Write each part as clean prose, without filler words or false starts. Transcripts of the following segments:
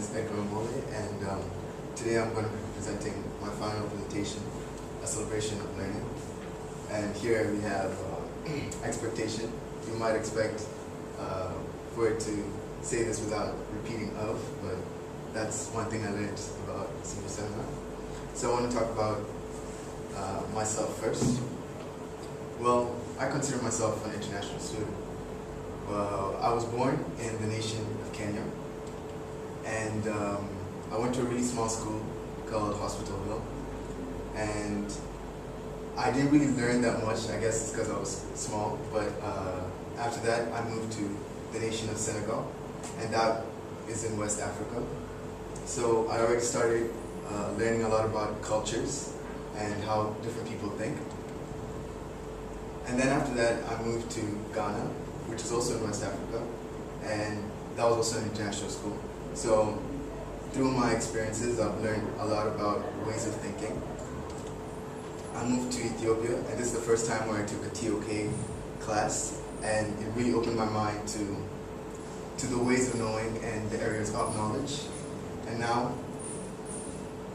is Edgar and today I'm going to be presenting my final presentation, A Celebration of Learning. And here we have expectation. You might expect for it to say this without repeating of, but that's one thing I learned about senior seminar. So I want to talk about myself first. Well, I consider myself an international student. I was born in the nation of Kenya, and I went to a really small school called Hospitalville, and I didn't really learn that much. I guess it's because I was small, but after that I moved to the nation of Senegal, and that is in West Africa. So I already started learning a lot about cultures and how different people think. And then after that I moved to Ghana, which is also in West Africa, and that was also an international school. So through my experiences, I've learned a lot about ways of thinking. I moved to Ethiopia, and this is the first time where I took a TOK class, and it really opened my mind to the ways of knowing and the areas of knowledge. And now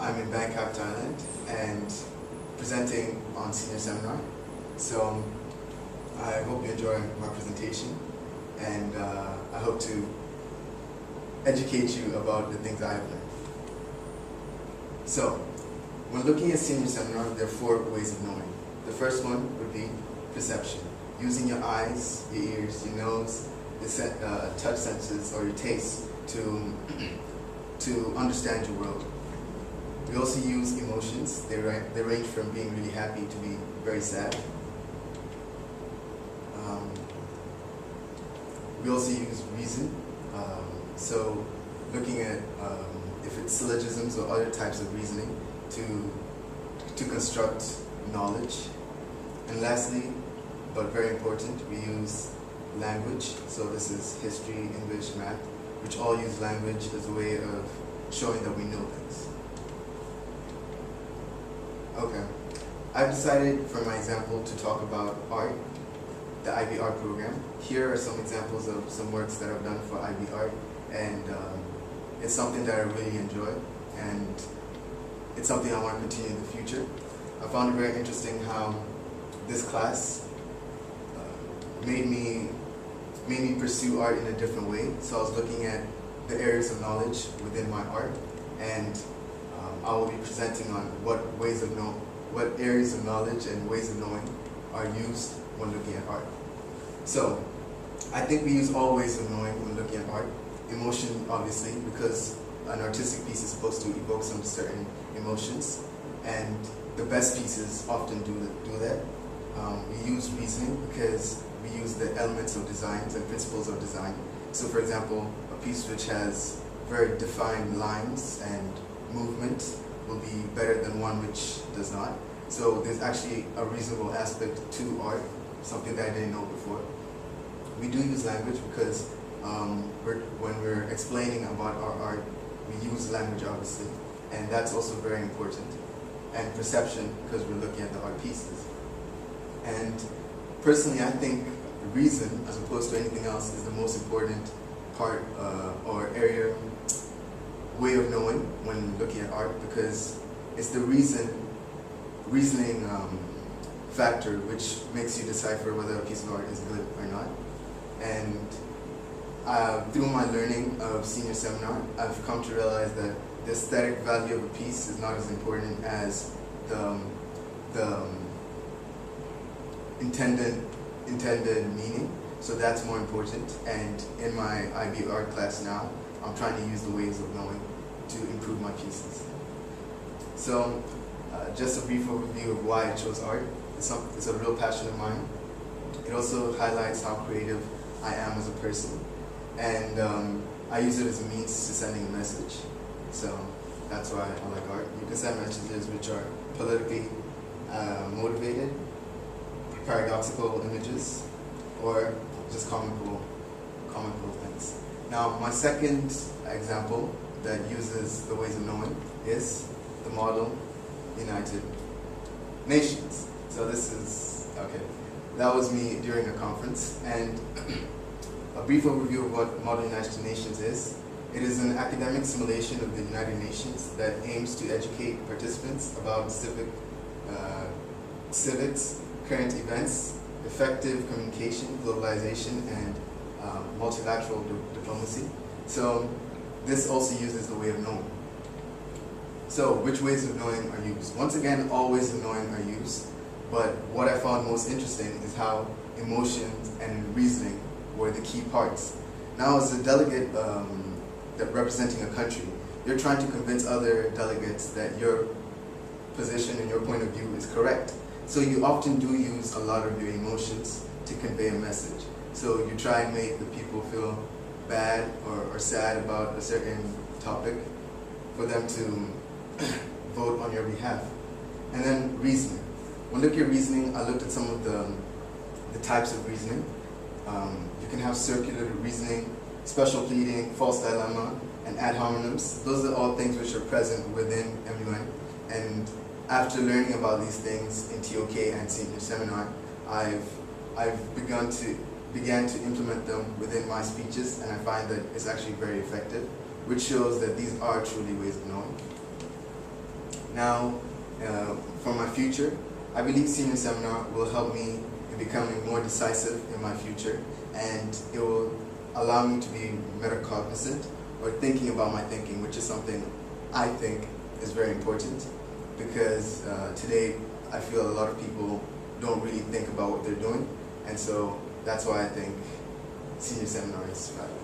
I'm in Bangkok, Thailand, and presenting on senior seminar. So I hope you enjoy my presentation, and I hope to educate you about the things I have learned. So, when looking at senior seminar, there are 4 ways of knowing. The first one would be perception, using your eyes, your ears, your nose, the touch senses, or your taste to understand your world. We also use emotions. They range from being really happy to be very sad. We also use reason, so looking at if it's syllogisms or other types of reasoning to construct knowledge. And lastly, but very important, we use language. So this is history, English, math, which all use language as a way of showing that we know things. Okay, I've decided for my example to talk about art, the IB Art program. Here are some examples of some works that I've done for IB Art, and it's something that I really enjoy, and it's something I want to continue in the future. I found it very interesting how this class made me pursue art in a different way. So I was looking at the areas of knowledge within my art, and I will be presenting on what areas of knowledge and ways of knowing are used when looking at art. So I think we use all ways of knowing when looking at art. Emotion, obviously, because an artistic piece is supposed to evoke some certain emotions, and the best pieces often do that. We use reasoning because we use the elements of designs and principles of design. So for example, a piece which has very defined lines and movement will be better than one which does not. So there's actually a reasonable aspect to art, something that I didn't know before. We do use language because when we're explaining about our art, we use language obviously, and that's also very important. And perception, because we're looking at the art pieces. And personally, I think reason, as opposed to anything else, is the most important part or area, way of knowing when looking at art, because it's the reasoning factor which makes you decipher whether a piece of art is good or not. And through my learning of senior seminar, I've come to realize that the aesthetic value of a piece is not as important as the intended meaning. So that's more important. And in my IB art class now, I'm trying to use the ways of knowing to improve my pieces. So just a brief overview of why I chose art. It's a real passion of mine. It also highlights how creative I am as a person, and I use it as a means to sending a message. So that's why I like art. You can send messages which are politically motivated, paradoxical images, or just comical things. Now, my second example that uses the ways of knowing is the Model United Nations. So this is, okay, that was me during a conference, and a brief overview of what Model United Nations is It is an academic simulation of the United Nations that aims to educate participants about civics, current events, effective communication, globalization, and multilateral diplomacy. So this also uses the way of knowing. So which ways of knowing are used? Once again, all ways of knowing are used, but what I found most interesting is how emotions and reasoning were the key parts. Now, as a delegate representing a country, you're trying to convince other delegates that your position and your point of view is correct. So you often do use a lot of your emotions to convey a message. So you try and make the people feel bad or sad about a certain topic for them to vote on your behalf. And then reasoning. When looking at reasoning, I looked at some of the types of reasoning. You can have circular reasoning, special pleading, false dilemma, and ad hominems. Those are all things which are present within MUN. And after learning about these things in TOK and senior seminar, I've began to implement them within my speeches, and I find that it's actually very effective, which shows that these are truly ways of knowing. Now, for my future, I believe senior seminar will help me in becoming more decisive in my future, and it will allow me to be metacognizant, or thinking about my thinking, which is something I think is very important, because today I feel a lot of people don't really think about what they're doing, and so that's why I think senior seminar is valuable.